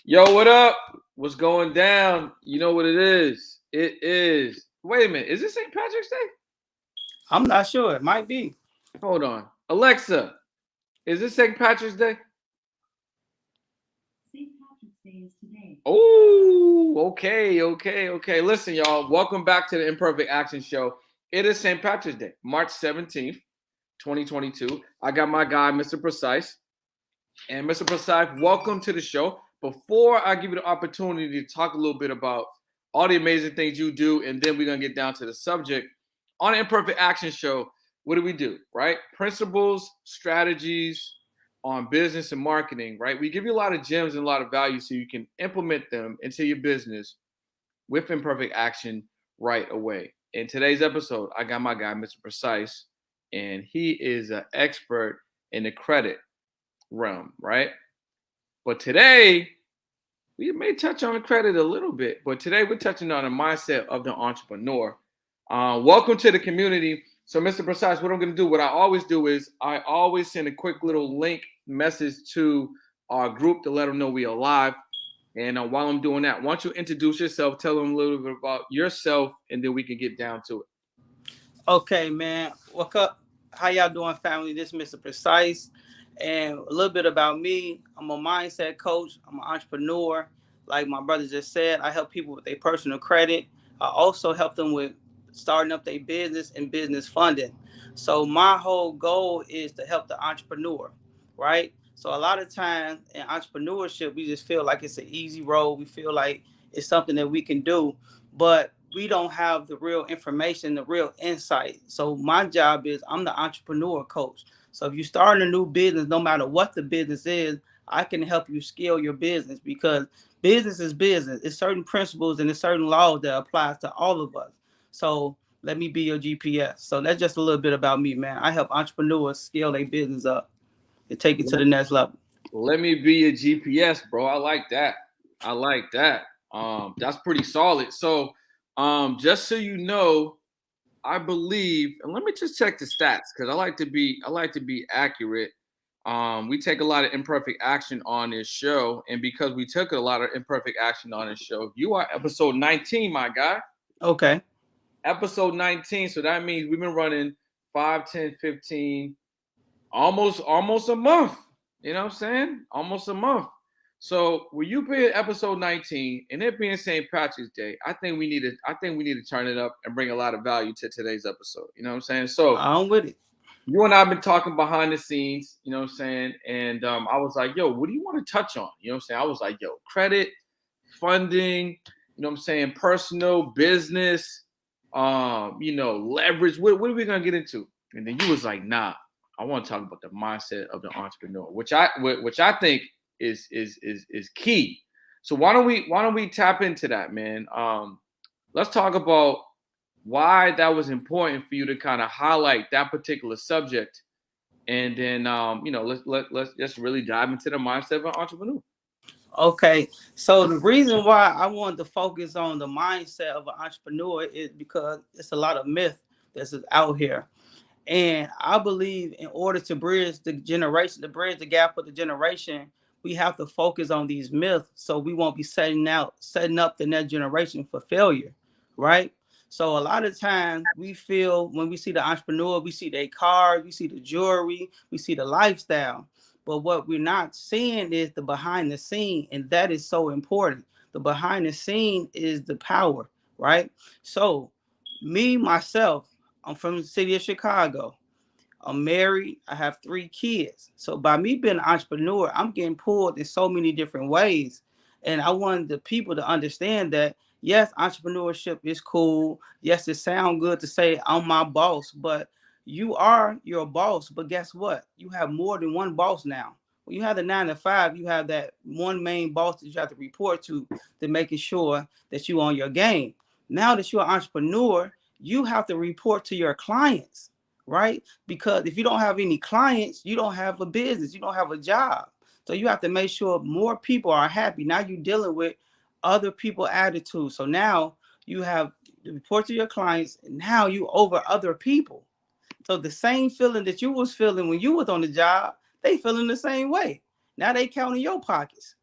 Yo, what up? What's going down? You know what it is. It is. Wait a minute. Is this St. Patrick's Day? I'm not sure. It might be. Hold on. Alexa, is this St. Patrick's Day? St. Patrick's Day is today. Oh, okay. Listen, y'all. Welcome back to the Imperfect Action Show. It is St. Patrick's Day, March 17th, 2022. I got my guy, Mr. Precise. And Mr. Precise, welcome to the show. Before I give you the opportunity to talk a little bit about all the amazing things you do, and then we're going to get down to the subject, on the Imperfect Action Show, what do? Right? Principles, strategies on business and marketing, right? We give you a lot of gems and a lot of value so you can implement them into your business with imperfect action right away. In today's episode, I got my guy, Mr. Precise, and he is an expert in the credit realm, right? But today, we may touch on the credit a little bit, but today we're touching on the mindset of the entrepreneur. Welcome to the community. So, Mr. Precise, what I'm going to do, what I always do is I always send a quick little link message to our group to let them know we are live. And while I'm doing that, why don't you introduce yourself, tell them a little bit about yourself, and then we can get down to it. Okay, man. What's up? How y'all doing, family? This is Mr. Precise. And a little bit about me. I'm a mindset coach. I'm an entrepreneur. Like my brother just said, I help people with their personal credit. I also help them with starting up their business and business funding. So my whole goal is to help the entrepreneur, right? So a lot of times in entrepreneurship, we just feel like it's an easy road. We feel like it's something that we can do, but we don't have the real information, the real insight. So my job is I'm the entrepreneur coach. So if you start a new business, no matter what the business is, I can help you scale your business because business is business. It's certain principles and it's certain laws that applies to all of us. So let me be your GPS. So that's just a little bit about me, man. I help entrepreneurs scale their business up and take it to the next level. Let me be your GPS, bro. I like that. That's pretty solid. So, just so you know, I believe, and let me just check the stats because I like to be accurate. We take a lot of imperfect action on this show, and because we took a lot of imperfect action on this show, you are episode 19, my guy. Okay. Episode 19. So that means we've been running 5, 10, 15, almost a month. You know what I'm saying? Almost a month. So when you be at episode 19 and it being St. Patrick's Day, I think we need to turn it up and bring a lot of value to today's episode. You know what I'm saying? So I'm with it. you and I have been talking behind the scenes, you know what I'm saying? And I was like, yo, what do you want to touch on? You know what I'm saying? I was like, yo, credit, funding, you know what I'm saying, personal, business, leverage. What are we gonna get into? And then you was like, nah, I want to talk about the mindset of the entrepreneur, which I think is key. So why don't we tap into that, man? Let's talk about why that was important for you to kind of highlight that particular subject, and then let's just really dive into the mindset of an entrepreneur. Okay, so the reason why I wanted to focus on the mindset of an entrepreneur is because it's a lot of myth that's out here. And I believe in order to bridge the generation, to bridge the gap of the generation, we have to focus on these myths so we won't be setting up the next generation for failure, right? So a lot of times we feel when we see the entrepreneur, we see their cars, we see the jewelry, we see the lifestyle. But what we're not seeing is the behind the scene, and that is so important. The behind the scene is the power, right? So me, myself, I'm from the city of Chicago. I'm married. I have 3 kids. So by me being an entrepreneur, I'm getting pulled in so many different ways. And I wanted the people to understand that yes, entrepreneurship is cool. Yes, it sounds good to say I'm my boss, but you are your boss. But guess what? You have more than one boss now. When you have the 9 to 5, you have that one main boss that you have to report to making sure that you on your game. Now that you're an entrepreneur, you have to report to your clients, right? Because if you don't have any clients, you don't have a business, you don't have a job. So you have to make sure more people are happy. Now you're dealing with other people attitudes. So now you have to report to your clients, and now you over other people. So the same feeling that you was feeling when you was on the job, they feeling the same way. Now they counting your pockets.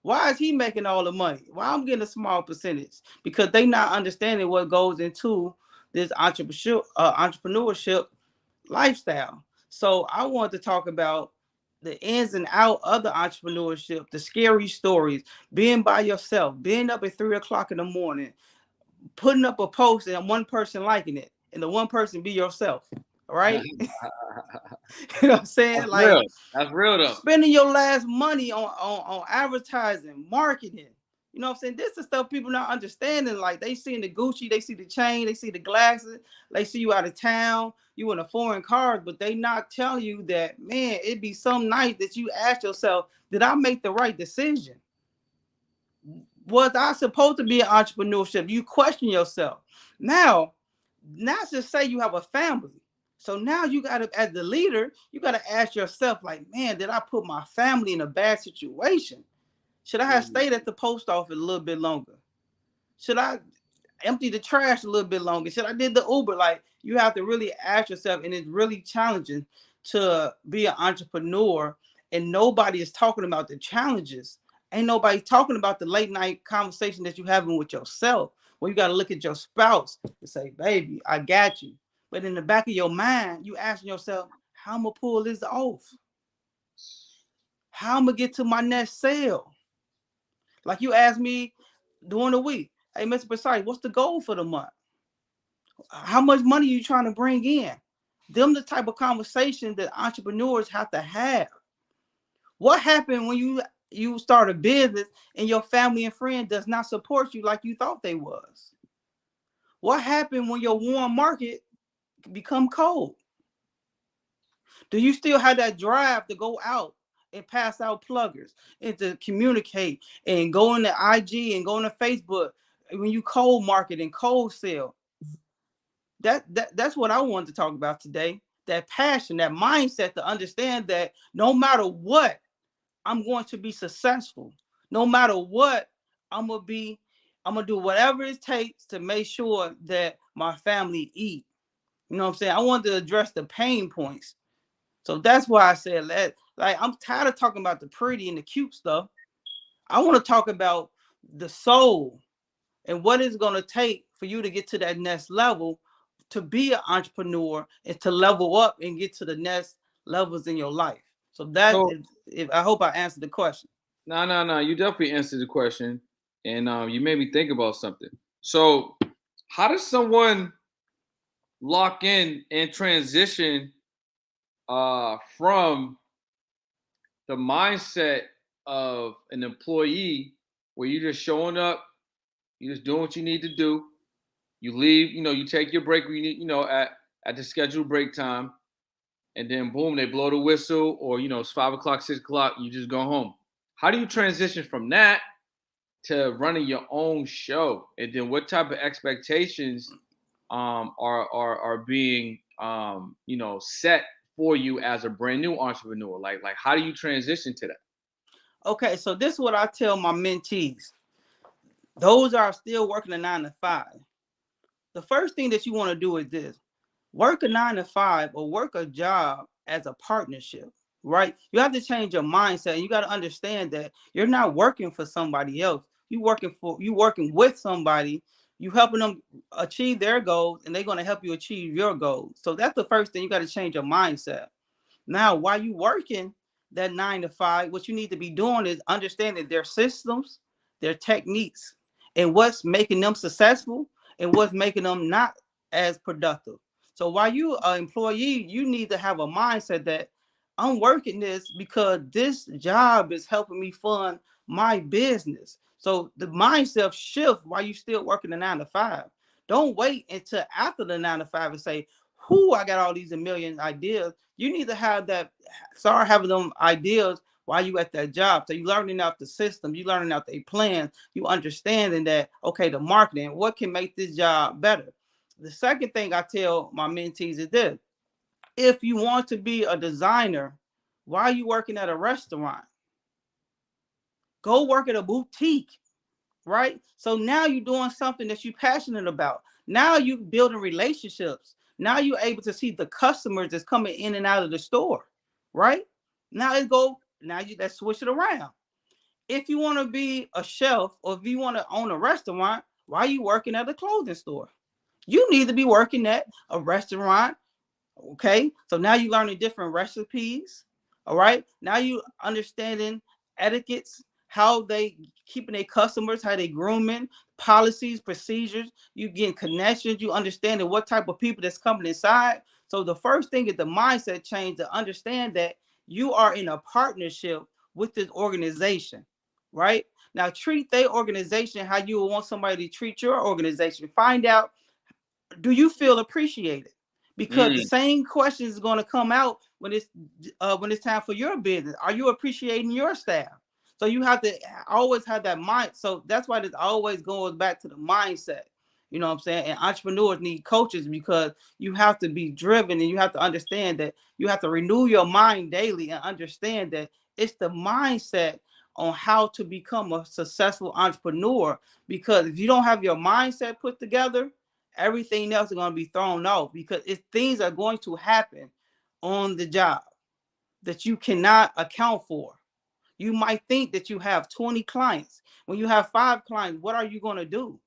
Why is he making all the money? Why I'm getting a small percentage? Because they not understanding what goes into this entrepreneurship lifestyle. So I want to talk about the ins and out of the entrepreneurship, the scary stories, being by yourself, being up at 3 o'clock in the morning, putting up a post and one person liking it, and the one person be yourself. All right. You know what I'm saying? That's real. Like That's real though. spending your last money on advertising, marketing. You know what I'm saying? This is stuff people not understanding. Like they see the Gucci, they see the chain, they see the glasses, they see you out of town, you in a foreign car, but they not telling you that, man, it'd be some night that you ask yourself, did I make the right decision? Was I supposed to be an entrepreneurship? You question yourself. Now, not just say you have a family. So now you got to, as the leader, you got to ask yourself, like, man, did I put my family in a bad situation? Should I have stayed at the post office a little bit longer? Should I empty the trash a little bit longer? Should I did the Uber? Like, you have to really ask yourself, and it's really challenging to be an entrepreneur, and nobody is talking about the challenges. Ain't nobody talking about the late night conversation that you having with yourself, where you got to look at your spouse and say, baby, I got you. But in the back of your mind, you asking yourself, how I'm gonna pull this off? How I'm gonna get to my next sale? Like you asked me during the week, hey, Mr. Precise, what's the goal for the month? How much money are you trying to bring in? Them the type of conversation that entrepreneurs have to have. What happened when you start a business and your family and friend does not support you like you thought they was? What happened when your warm market become cold? Do you still have that drive to go out and pass out pluggers and to communicate and go into IG and go into Facebook when you cold market and cold sell? That's what I wanted to talk about today. That passion, that mindset to understand that no matter what, I'm going to be successful. No matter what, I'm gonna do whatever it takes to make sure that my family eat. You know what I'm saying? I wanted to address the pain points. So that's why I said that. Like I'm tired of talking about the pretty and the cute stuff. I want to talk about the soul and what it's going to take for you to get to that next level, to be an entrepreneur and to level up and get to the next levels in your life. So that So is, if I hope I answered the question. no. You definitely answered the question, and you made me think about something. So, how does someone lock in and transition from the mindset of an employee where you're just showing up, you're just doing what you need to do, you leave, you take your break when you need, at the scheduled break time, and then boom, they blow the whistle, or it's 5 o'clock, 6 o'clock, you just go home. How do you transition from that to running your own show? And then what type of expectations are being set for you as a brand new entrepreneur? Like how do you transition to that? Okay, so this is what I tell my mentees. Those are still working a 9 to 5. The first thing that you want to do is this: work a 9 to 5 or work a job as a partnership, right? You have to change your mindset, and you got to understand that you're not working for somebody else. You working with somebody. You helping them achieve their goals, and they're going to help you achieve your goals. So that's the first thing. You got to change your mindset. Now, while you working that 9 to 5, what you need to be doing is understanding their systems, their techniques, and what's making them successful and what's making them not as productive. So while you are an employee, you need to have a mindset that I'm working this because this job is helping me fund my business. So the mindset shift while you still working the 9 to 5. Don't wait until after the 9 to 5 and say, who I got all these a million ideas. You need to have that, start having them ideas while you at that job. So you learning out the system, you learning out the plan, you understanding that, okay, the marketing, what can make this job better. The second thing I tell my mentees is this: if you want to be a designer, why are you working at a restaurant? Go work at a boutique, right? So now you're doing something that you're passionate about. Now you building relationships. Now you're able to see the customers that's coming in and out of the store, right? Now let's switch it around. If you want to be a chef or if you want to own a restaurant, why are you working at a clothing store? You need to be working at a restaurant. Okay, so now you learning different recipes. All right, now you understanding etiquettes, how they keeping their customers, how they grooming, policies, procedures. You getting connections. You understanding what type of people that's coming inside. So the first thing is the mindset change to understand that you are in a partnership with this organization, right? Now treat their organization how you would want somebody to treat your organization. Find out, do you feel appreciated? Because the Mm. same question is going to come out when it's time for your business. Are you appreciating your staff? So you have to always have that mind. So that's why this always goes back to the mindset. You know what I'm saying? And entrepreneurs need coaches because you have to be driven and you have to understand that you have to renew your mind daily and understand that it's the mindset on how to become a successful entrepreneur. Because if you don't have your mindset put together, everything else is going to be thrown off because things are going to happen on the job that you cannot account for. You might think that you have 20 clients. When you have 5 clients, what are you going to do?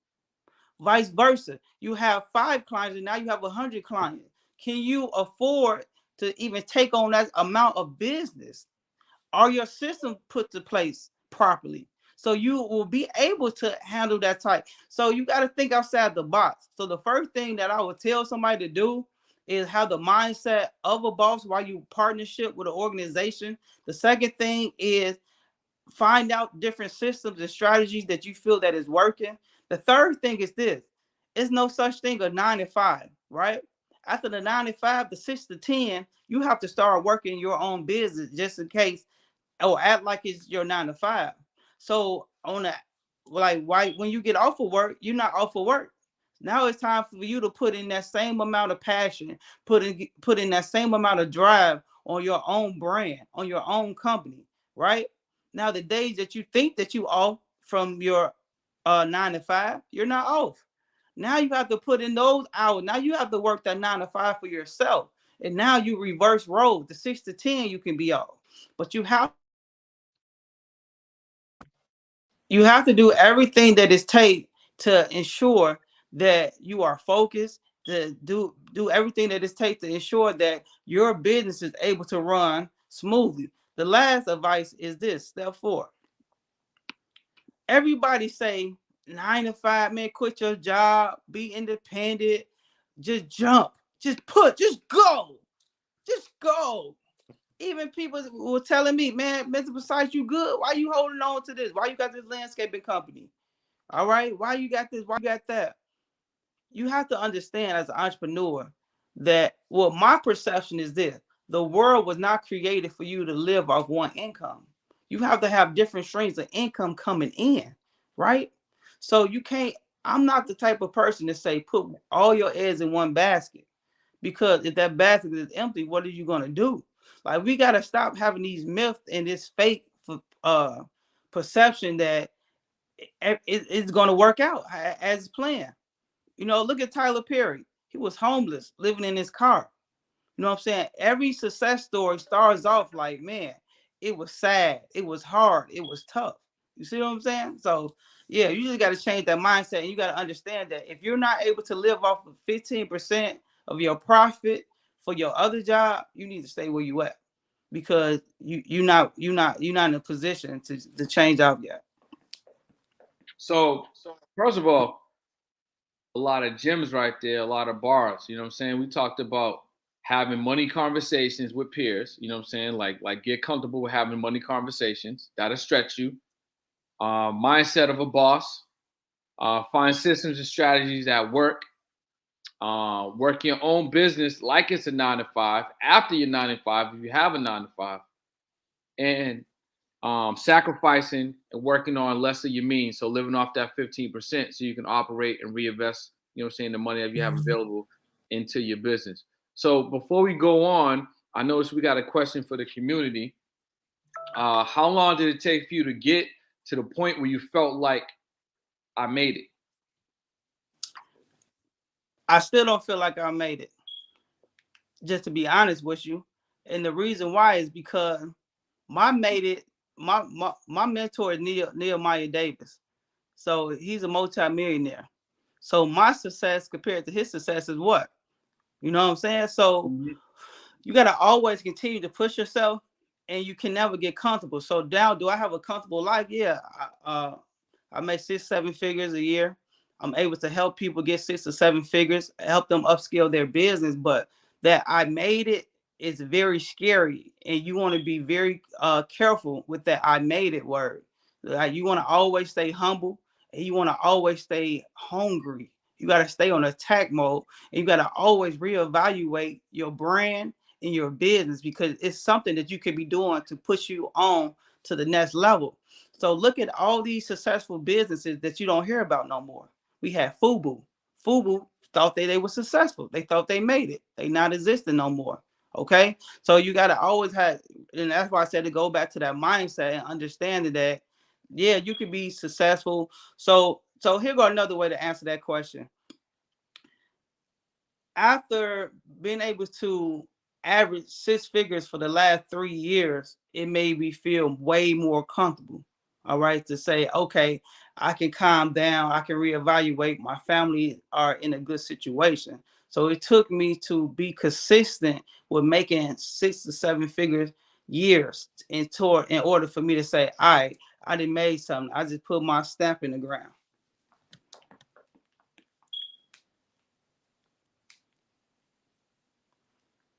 Vice versa. You have 5 clients and now you have 100 clients. Can you afford to even take on that amount of business? Are your systems put to place properly? So you will be able to handle that type. So you got to think outside the box. So the first thing that I would tell somebody to do is have the mindset of a boss while you partnership with an organization. The second thing is find out different systems and strategies that you feel that is working. The third thing is this: it's no such thing as 9 to 5, right? After the 9 to 5, the 6 to 10, you have to start working your own business just in case, or act like it's your 9 to 5. So on that, like, why when you get off of work, you're not off of work. Now it's time for you to put in that same amount of passion, put in that same amount of drive on your own brand, on your own company, right? Now the days that you think that you off from your 9 to 5, you're not off. Now you have to put in those hours. Now you have to work that 9 to 5 for yourself. And now you reverse road. The 6 to 10 you can be off. But you have to do everything that is take to ensure that you are focused, to do everything that is take to ensure that your business is able to run smoothly. The last advice is this: step 4. Everybody say 9 to 5, man, quit your job, be independent, just jump, just go. Even people were telling me, man, Mr. Precise, you good? Why you holding on to this? Why you got this landscaping company? All right. Why you got this? Why you got that? You have to understand as an entrepreneur that, well, my perception is this: the world was not created for you to live off one income. You have to have different streams of income coming in, right? So you can't, I'm not the type of person to say put all your eggs in one basket, because if that basket is empty, what are you going to do? Like, we got to stop having these myths and this fake uh perception that it's going to work out as planned. Look at Tyler Perry. He was homeless, living in his car. You know what I'm saying? Every success story starts off like, man, it was sad, it was hard, it was tough. You see what I'm saying? So yeah, you just got to change that mindset, and you got to understand that if you're not able to live off of 15% of your profit for your other job, you need to stay where you at, because you're not in a position to change out yet. So, first of all, a lot of gems right there, a lot of bars. You know what I'm saying? We talked about having money conversations with peers. You know what I'm saying? Like get comfortable with having money conversations. That'll stretch you. Mindset of a boss. Find systems and strategies that work. Work your own business like it's a 9 to 5. After your 9 to 5, if you have a 9 to 5, and sacrificing and working on less of your means. So living off that 15% so you can operate and reinvest, you know what I'm saying, the money that you have available into your business. So before we go on, I noticed we got a question for the community. How long did it take for you to get to the point where you felt like I made it? I still don't feel like I made it, just to be honest with you. And the reason why is because my made it my mentor is Nehemiah Davis. So he's a multi-millionaire. So my success compared to his success is what? You know what I'm saying? So Mhm. you got to always continue to push yourself, and you can never get comfortable. So now, do I have a comfortable life? Yeah. I make 6-7 figures a year. I'm able to help people get 6 or 7 figures, help them upscale their business. But that I made it is very scary, and you want to be very careful with that "I made it" word. Like, you want to always stay humble, and you want to always stay hungry. You got to stay on attack mode, and you got to always reevaluate your brand in your business, because it's something that you could be doing to push you on to the next level. So look at all these successful businesses that you don't hear about no more. We had Fubu. Fubu thought they were successful. They thought they made it. They not existing no more. Okay. So you got to always have, and that's why I said to go back to that mindset and understanding that, yeah, you could be successful. So here go another way to answer that question. After being able to average 6 figures for the last 3 years, it made me feel way more comfortable. All right, to say, okay, I can calm down, I can reevaluate. My family are in a good situation. So it took me to be consistent with making 6 to 7 figures years in order for me to say, all right, I done made something. I just put my stamp in the ground.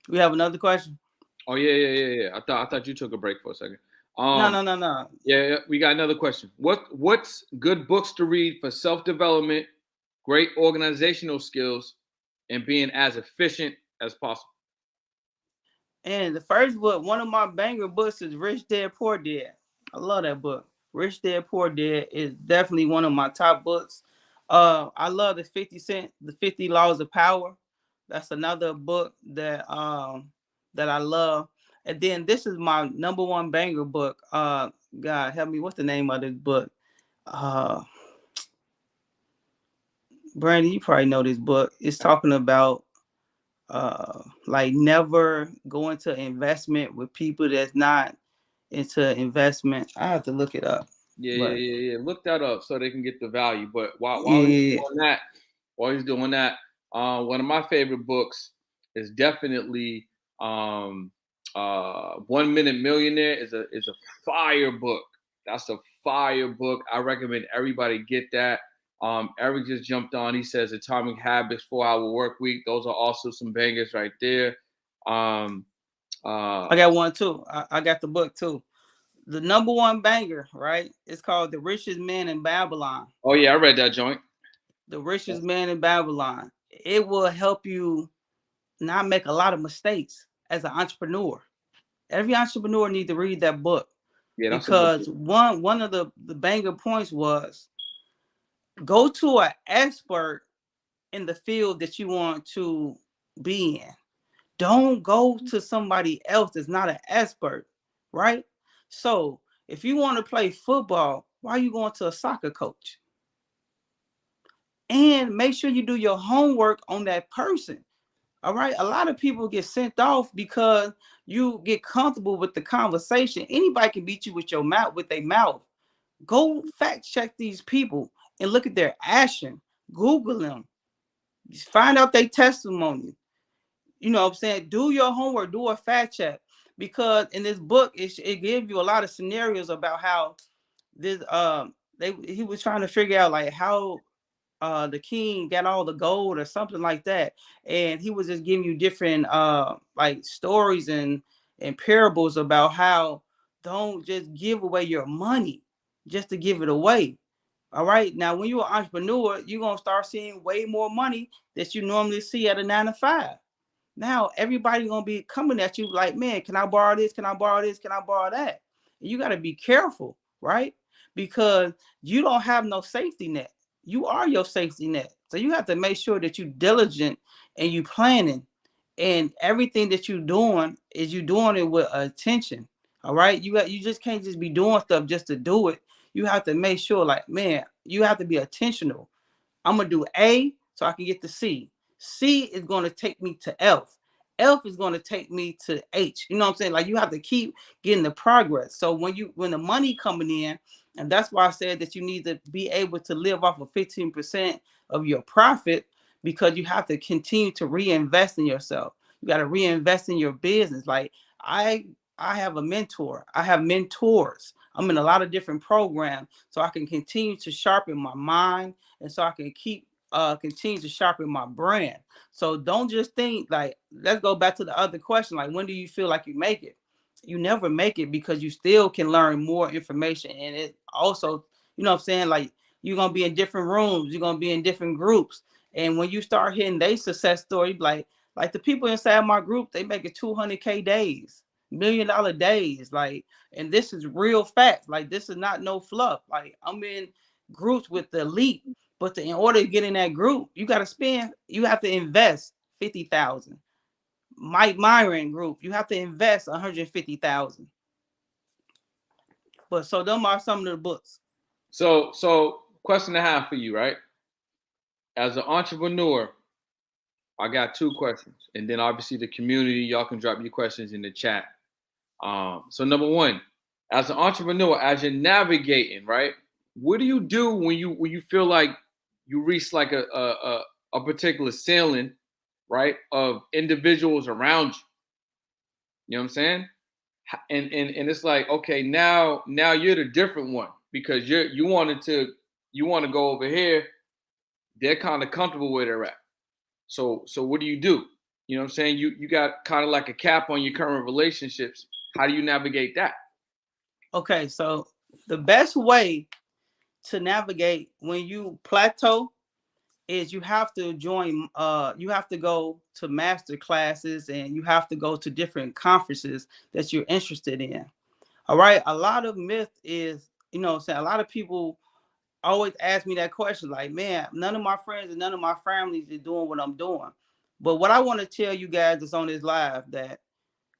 We have another question? Oh yeah. I thought you took a break for a second. No, Um, no, no, no. yeah, we got another question. What's good books to read for self development, great organizational skills, and being as efficient as possible? And the first book, one of my banger books, is Rich Dad Poor Dad. I love that book. Rich Dad Poor Dad is definitely one of my top books. I love the 50 Cent, the 50 Laws of Power. That's another book that I love. And then this is my number one banger book. God help me, what's the name of this book? Uh Brandon, you probably know this book. It's talking about like never go into investment with people that's not into investment. I have to look it up. But Yeah. Look that up so they can get the value. But while he's yeah, doing that, one of my favorite books is definitely 1 Minute Millionaire is a fire book. That's a fire book. I recommend everybody get that. Eric just jumped on. He says Atomic Habits, 4 Hour Work Week. Those are also some bangers right there. Um, I uh, got one too. I got the book too. The number one banger, right? It's called The Richest Man in Babylon. oh yeah, I read that joint. The Richest Man in Babylon. It will help you not make a lot of mistakes as an entrepreneur. Every entrepreneur needs to read that book, Yeah, that's a good because book. one of the banger points was go to an expert in the field that you want to be in. Don't go to somebody else that's not an expert, right? So if you want to play football, why are you going to a soccer coach? And make sure you do your homework on that person. All right. A lot of people get sent off because you get comfortable with the conversation. Anybody can beat you with your mouth, with their mouth. Go fact check these people and look at their action. Google them. Find out their testimony. You know what I'm saying? Do your homework, do a fact check. Because in this book, it gives you a lot of scenarios about how this he was trying to figure out like how the king got all the gold or something like that. And he was just giving you different like stories and parables about how don't just give away your money just to give it away. All right. Now, when you're an entrepreneur, you're gonna start seeing way more money that you normally see at a 9 to 5. Now everybody's gonna be coming at you like, man, can I borrow this? Can I borrow this? Can I borrow that? And you got to be careful, right? Because you don't have no safety net. You are your safety net. So you have to make sure that you diligent and you planning, and everything that you're doing is you doing it with attention. All right. You just can't just be doing stuff just to do it. You have to make sure, like, man, you have to be intentional. I'm gonna do A so I can get to C. C is gonna take me to F. F is going to take me to H. You know what I'm saying? Like, you have to keep getting the progress. So when the money coming in, and that's why I said that you need to be able to live off of 15% of your profit, because you have to continue to reinvest in yourself. You got to reinvest in your business. Like, I have a mentor. I have mentors. I'm in a lot of different programs so I can continue to sharpen my mind, and so I can continue to sharpen my brand. So don't just think, like, let's go back to the other question. Like, when do you feel like you make it? You never make it, because you still can learn more information. And it also, you know what I'm saying? Like, you're going to be in different rooms. You're going to be in different groups. And when you start hitting their success story, like the people inside my group, they make it 200K days, $1 million days. Like, and this is real facts. Like, this is not no fluff. Like, I'm in groups with the elite. But in order to get in that group, you have to invest 50,000. Mike Myron group, you have to invest 150,000. But so them are some of the books. So question and a half for you, right? As an entrepreneur, I got 2 questions, and then obviously the community, y'all can drop your questions in the chat. So number 1, as an entrepreneur, as you're navigating, right? What do you do when you feel like you reach like a particular ceiling, right, of individuals around you? You know what I'm saying? And it's like, okay, now you're the different one, because you want to go over here. They're kind of comfortable where they're at. So what do? You know what I'm saying? You got kind of like a cap on your current relationships. How do you navigate that? Okay, so the best way to navigate when you plateau is you have to you have to go to master classes, and you have to go to different conferences that you're interested in. All right. A lot of myth is, you know what I'm saying, a lot of people always ask me that question, like, man, none of my friends and none of my families is doing what I'm doing. But what I want to tell you guys that's on this live, that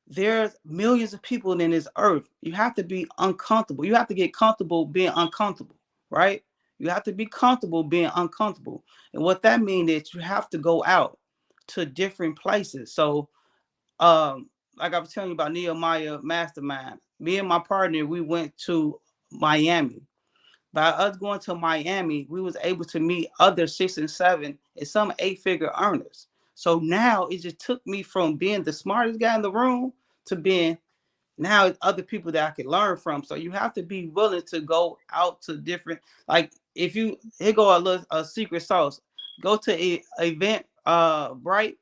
there's millions of people in this earth. You have to be uncomfortable. You have to get comfortable being uncomfortable, right? You have to be comfortable being uncomfortable. And what that means is you have to go out to different places. So, like I was telling you about Nehemiah Mastermind, me and my partner, we went to Miami. By us going to Miami, we was able to meet other 6 and 7 and some 8-figure earners. So now it just took me from being the smartest guy in the room to being now other people that I can learn from. So you have to be willing to go out to different, like, if you, here go a secret sauce. Go to a event, Bright.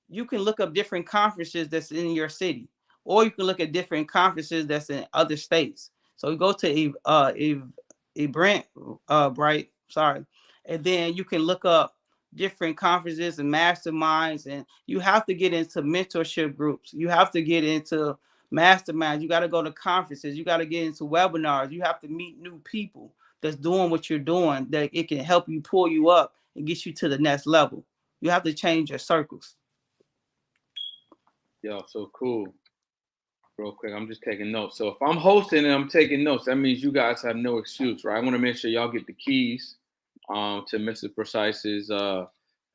You can look up different conferences that's in your city, or you can look at different conferences that's in other states. So you go to a Brent, Bright, sorry, and then you can look up different conferences and masterminds, and you have to get into mentorship groups. You have to get into masterminds. You got to go to conferences. You got to get into webinars. You have to meet new people that's doing what you're doing, that it can help you pull you up and get you to the next level. You have to change your circles. Yo, so cool. Real quick, I'm just taking notes. So if I'm hosting and I'm taking notes, that means you guys have no excuse, right? I want to make sure y'all get the keys to Mr. Precise's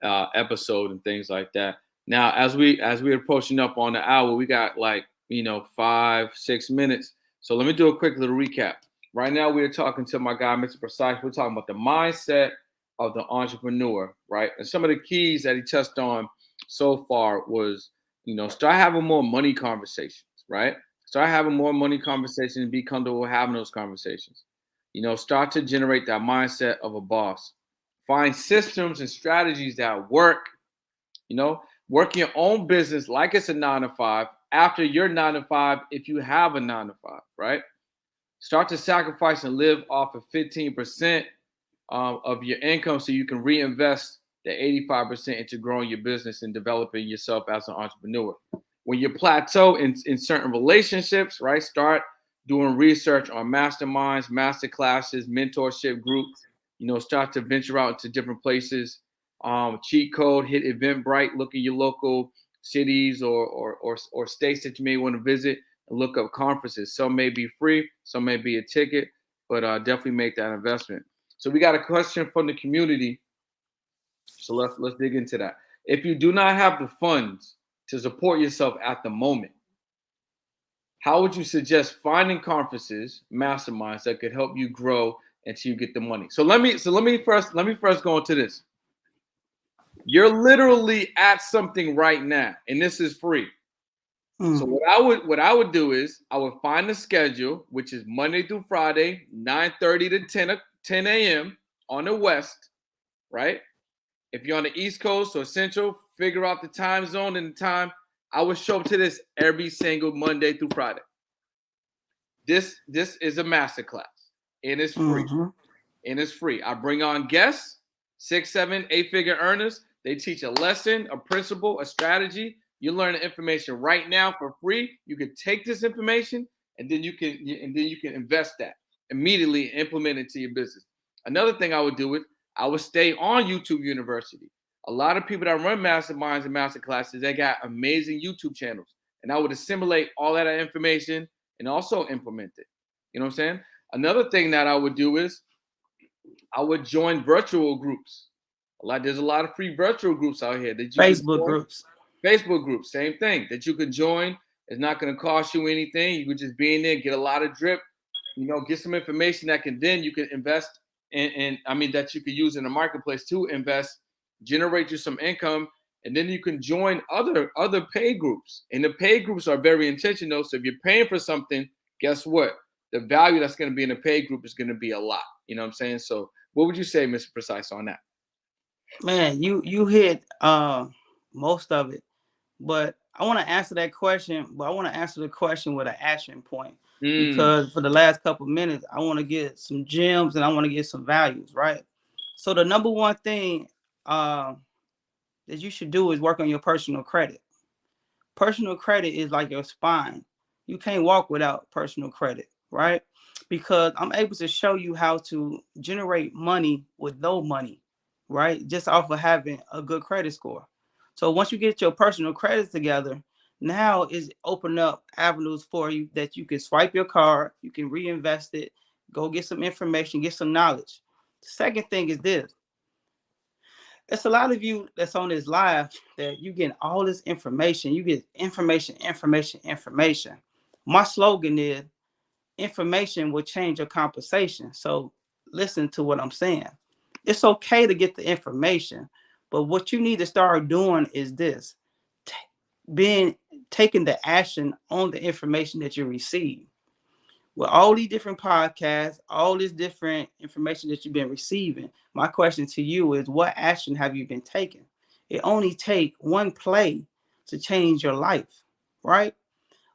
episode and things like that. Now, as we're approaching up on the hour, we got like 5-6 minutes. So let me do a quick little recap. Right now, we're talking to my guy, Mr. Precise. We're talking about the mindset of the entrepreneur, right? And some of the keys that he touched on so far was, start having more money conversations, right? Start having more money conversations and be comfortable having those conversations. Start to generate that mindset of a boss. Find systems and strategies that work. Work your own business like it's a 9-to-5 after your 9-to-5 if you have a 9-to-5, right? Start to sacrifice and live off of 15% of your income so you can reinvest the 85% into growing your business and developing yourself as an entrepreneur. When you plateau in certain relationships, right, start doing research on masterminds, masterclasses, mentorship groups. Start to venture out into different places. Cheat code, hit Eventbrite, look at your local cities or states that you may want to visit and look up conferences. Some may be free, some may be a ticket, but definitely make that investment. So we got a question from the community. So let's dig into that. If you do not have the funds to support yourself at the moment. How would you suggest finding conferences, masterminds that could help you grow until you get the money? Let me first go into this. You're literally at something right now, and this is free. So Mm. what I would do is I would find the schedule, which is Monday through Friday, 9:30 to 10 a.m. on the West, right? If you're on the East Coast or Central, figure out the time zone and the time. I would show up to this every single Monday through Friday. This is a masterclass, and it's free. Mm-hmm. And it's free. I bring on guests, 6, 7, 8-figure earners. They teach a lesson, a principle, a strategy. You learn the information right now for free. You can take this information and then you can invest that immediately and implement it into your business. Another thing I would do is I would stay on YouTube University. A lot of people that run masterminds and masterclasses, they got amazing YouTube channels. And I would assimilate all that information and also implement it. You know what I'm saying? Another thing that I would do is I would join virtual groups. There's a lot of free virtual groups out here that you can Facebook join. groups. Facebook groups, same thing that you can join. It's not going to cost you anything. You could just be in there, get a lot of drip, get some information that you can invest in. I mean, that you could use in the marketplace to invest, generate you some income, and then you can join other paid groups. And the paid groups are very intentional. So if you're paying for something, guess what? The value that's going to be in a paid group is going to be a lot. You know what I'm saying? So what would you say, Mr. Precise, on that? Man, you hit most of it. But I want to answer that question, but I want to answer the question with an action point, Mm, because for the last couple of minutes, I want to get some gems and I want to get some values, right? So the number one thing that you should do is work on your personal credit. Personal credit is like your spine. You can't walk without personal credit, right? Because I'm able to show you how to generate money with no money, right? Just off of having a good credit score. So once you get your personal credit together, now is open up avenues for you that you can swipe your card, you can reinvest it, go get some information, get some knowledge. The second thing is this: it's a lot of you that's on this live that you get all this information. You get information, information, information. My slogan is information will change your compensation. So listen to what I'm saying. It's okay to get the information, but what you need to start doing is this: being taking the action on the information that you receive. With all these different podcasts, all this different information that you've been receiving, my question to you is, what action have you been taking? It only takes one play to change your life, right?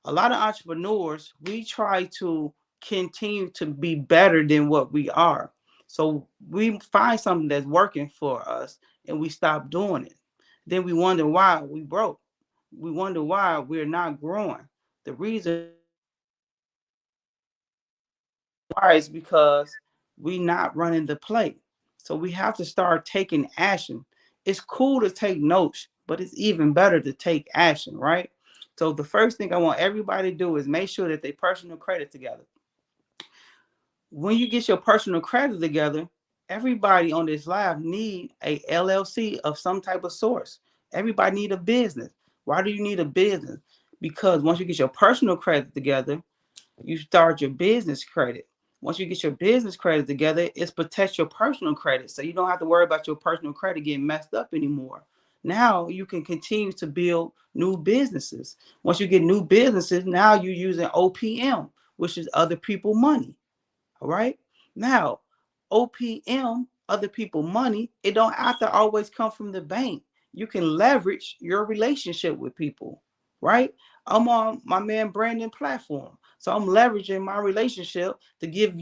A lot of entrepreneurs, we try to continue to be better than what we are. So we find something that's working for us and we stop doing it. Then we wonder why we broke. We wonder why we're not growing. The reason why is because we not running the play. So we have to start taking action. It's cool to take notes, but it's even better to take action, right? So the first thing I want everybody to do is make sure that they personal credit together. When you get your personal credit together, everybody on this live need a LLC of some type of source. Everybody need a business. Why do you need a business? Because once you get your personal credit together, you start your business credit. Once you get your business credit together, it's protect your personal credit. So you don't have to worry about your personal credit getting messed up anymore. Now you can continue to build new businesses. Once you get new businesses, now you're using OPM, which is other people money. All right. Now, OPM, other people money, it don't have to always come from the bank. You can leverage your relationship with people, right? I'm on my man Brandon platform. So I'm leveraging my relationship to give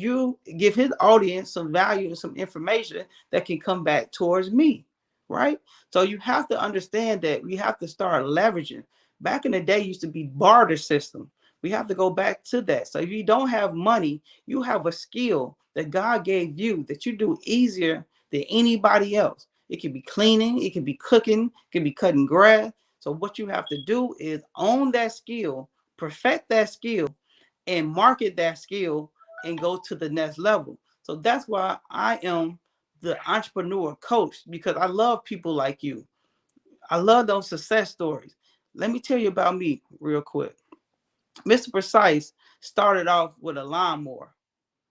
his audience some value and some information that can come back towards me, right? So you have to understand that we have to start leveraging. Back in the day, used to be barter system. We have to go back to that. So if you don't have money, you have a skill that God gave you that you do easier than anybody else. It can be cleaning, it can be cooking, it can be cutting grass. So what you have to do is own that skill, perfect that skill, and market that skill and go to the next level. So that's why I am the entrepreneur coach, because I love people like you. I love those success stories. Let me tell you about me real quick. Mr. Precise started off with a lawnmower.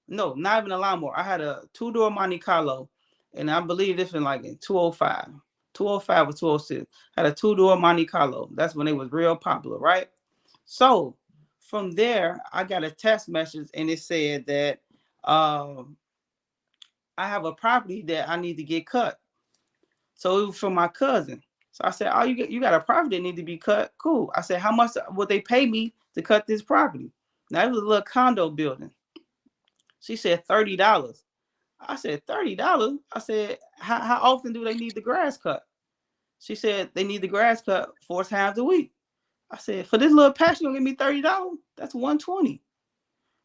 No, not even a lawnmower. I had a two-door Monte Carlo, and I believe this was like in 205. 205 or 206. I had a two-door Monte Carlo. That's when they was real popular, right? So from there, I got a text message and it said that I have a property that I need to get cut. So it was from my cousin. So I said, "Oh, you got a property that need to be cut? Cool." I said, "How much would they pay me to cut this property?" Now it was a little condo building. She said $30. I said, $30? I said, how often do they need the grass cut? She said they need the grass cut 4 times a week. I said, for this little patch, you gonna give me $30? That's $120.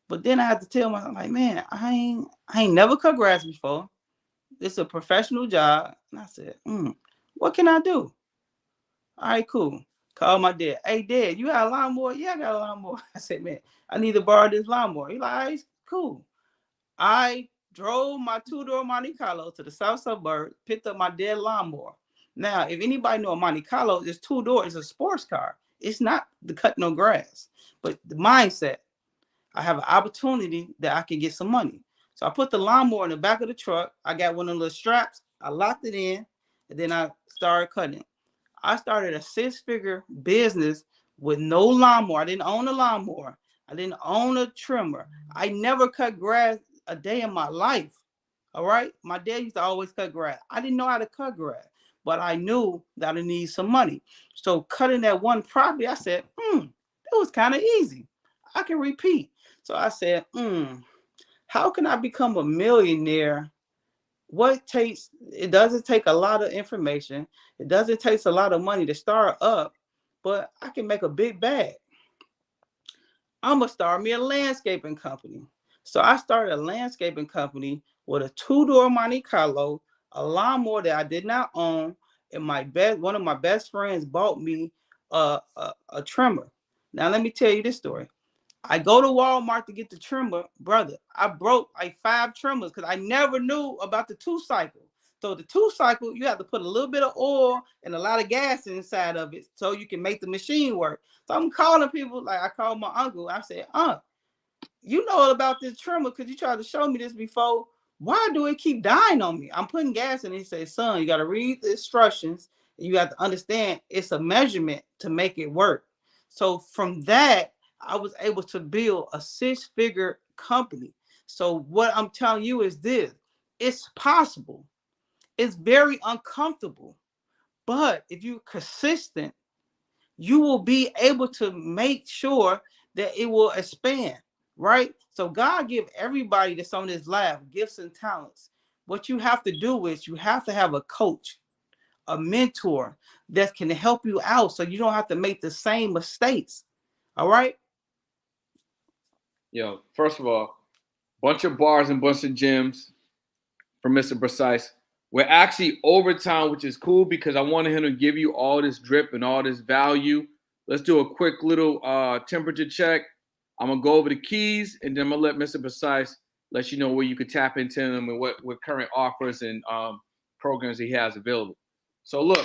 But then I had to tell myself, like, man, I ain't never cut grass before. It's a professional job. And I said, what can I do? All right, cool. Call my dad. Hey, Dad, you got a lawnmower? Yeah, I got a lawnmower. I said, man, I need to borrow this lawnmower. He's like, all right, cool. I drove my two-door Monte Carlo to the south suburb, picked up my dead lawnmower. Now, if anybody know a Monte Carlo, it's two-door, it's a sports car. It's not to cut no grass. But the mindset, I have an opportunity that I can get some money. So I put the lawnmower in the back of the truck. I got one of those straps. I locked it in, and then I started cutting. I started a 6-figure business with no lawnmower. I didn't own a lawnmower. I didn't own a trimmer. I never cut grass a day in my life. All right. My dad used to always cut grass. I didn't know how to cut grass, but I knew that I need some money. So cutting that one property, I said, it was kind of easy. I can repeat. So I said, how can I become a millionaire? It doesn't take a lot of information. It doesn't take a lot of money to start up, but I can make a big bag. I'm gonna start me a landscaping company. So I started a landscaping company with a two-door Monte Carlo, a lawnmower that I did not own, and one of my best friends bought me a trimmer. Now let me tell you this story. I go to Walmart to get the trimmer, brother. I broke like 5 trimmers because I never knew about the 2-cycle. So the 2-cycle, you have to put a little bit of oil and a lot of gas inside of it so you can make the machine work. So I'm calling people, like I called my uncle. I said, you know about this trimmer because you tried to show me this before. Why do it keep dying on me? I'm putting gas in it. He said, son, you got to read the instructions. And you have to understand it's a measurement to make it work. So from that, I was able to build a 6-figure company. So what I'm telling you is this: it's possible. It's very uncomfortable. But if you're consistent, you will be able to make sure that it will expand, right? So God give everybody that's on this lab gifts and talents. What you have to do is you have to have a coach, a mentor that can help you out so you don't have to make the same mistakes. All right? Yo, first of all, bunch of bars and bunch of gems from Mr. Precise. We're actually over time, which is cool because I wanted him to give you all this drip and all this value. Let's do a quick little temperature check. I'm gonna go over the keys, and then I'm gonna let Mr. Precise let you know where you could tap into them and what current offers and programs he has available. So look,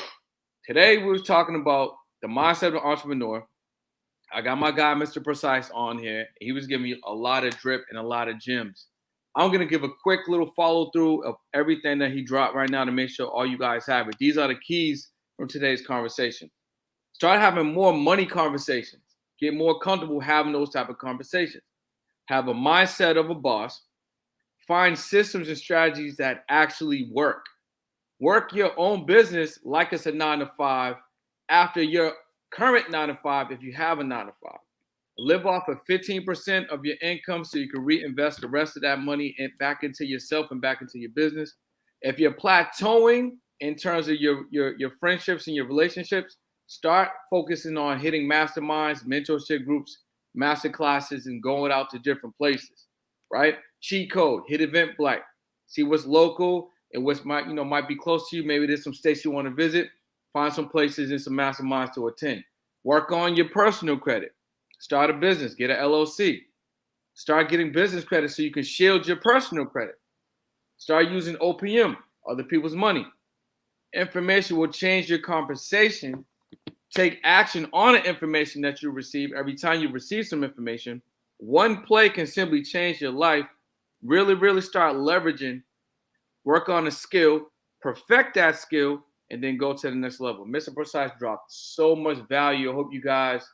today we was talking about the mindset of an entrepreneur. I got my guy, Mr. Precise, on here. He was giving me a lot of drip and a lot of gems. I'm going to give a quick little follow through of everything that he dropped right now to make sure all you guys have it. These are the keys from today's conversation. Start having more money conversations. Get more comfortable having those type of conversations. Have a mindset of a boss. Find systems and strategies that actually work. Work your own business like it's a 9-to-5 after your current 9-to-5 if you have a 9-to-5. Live off of 15% of your income so you can reinvest the rest of that money back into yourself and back into your business. If you're plateauing in terms of your friendships and your relationships, start focusing on hitting masterminds, mentorship groups, masterclasses, and going out to different places, right? Cheat code, hit Eventbrite, see what's local and what's might be close to you. Maybe there's some states you want to visit. Find some places and some masterminds to attend. Work on your personal credit. Start a business, get an LLC. Start getting business credit so you can shield your personal credit. Start using OPM, other people's money. Information will change your conversation take action on the information that you receive every time you receive some information. One play can simply change your life. Really start leveraging, work on a skill, perfect that skill, and then go to the next level. Mr. Precise dropped so much value. I hope you guys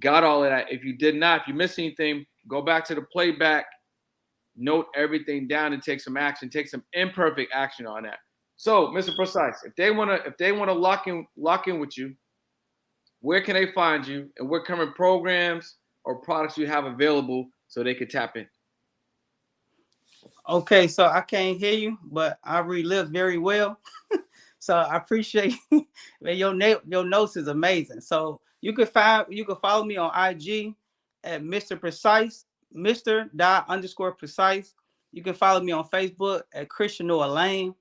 got all of that. If you did not, if you missed anything, go back to the playback, note everything down, and take some action. Take some imperfect action on that. So, Mr. Precise, if they wanna lock in with you, where can they find you, and what current programs or products you have available so they could tap in? Okay, so I can't hear you, but I relive very well. So I appreciate man, your notes is amazing. So you can follow me on IG at Mr. Precise, Mr._precise. You can follow me on Facebook at Christian Noah Lane.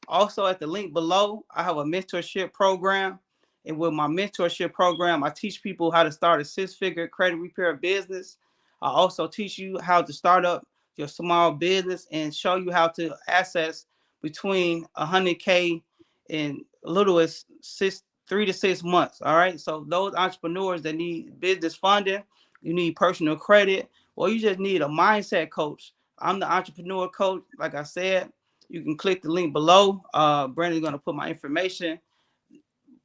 Also at the link below, I have a mentorship program. And with my mentorship program, I teach people how to start a 6-figure credit repair business. I also teach you how to start up your small business and show you how to access between 100K in little as 3 to 6 months. All right. So those entrepreneurs that need business funding, you need personal credit, or you just need a mindset coach. I'm the entrepreneur coach. Like I said, you can click the link below. Brandon's going to put my information.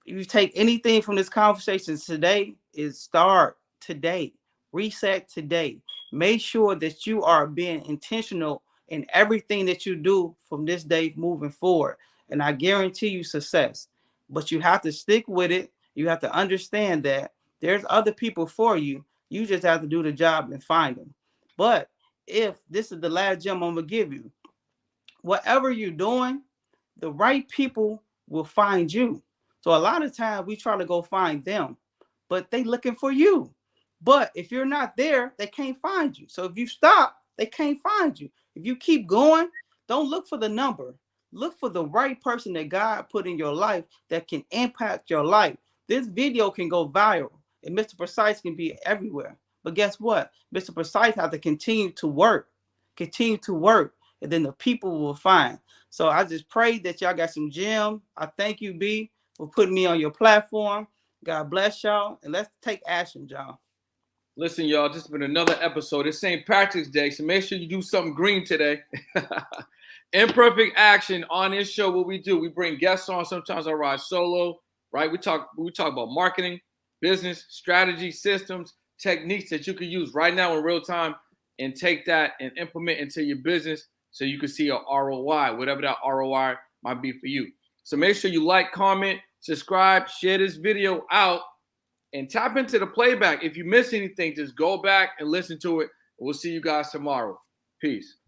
If you take anything from this conversation today, is start today, reset today. Make sure that you are being intentional in everything that you do from this day moving forward. And I guarantee you success. But you have to stick with it. You have to understand that there's other people for you. You just have to do the job and find them. But if this is the last gem I'm going to give you, whatever you're doing, the right people will find you. So a lot of times we try to go find them, but they looking for you. But if you're not there, they can't find you. So if you stop, they can't find you. If you keep going, don't look for the number. Look for the right person that God put in your life that can impact your life. This video can go viral and Mr. Precise can be everywhere. But guess what? Mr. Precise has to continue to work, and then the people will find. So I just pray that y'all got some gems. I thank you, B, for putting me on your platform. God bless y'all, and let's take action, y'all. Listen, y'all, this has been another episode. It's St. Patrick's Day, so make sure you do something green today. Imperfect action on this show. What we do, we bring guests on. Sometimes I ride solo, right? We talk about marketing, business, strategy, systems, techniques that you can use right now in real time and take that and implement into your business so you can see a ROI, whatever that ROI might be for you. So make sure you like, comment, subscribe, share this video out, and tap into the playback. If you miss anything, just go back and listen to it. We'll see you guys tomorrow. Peace.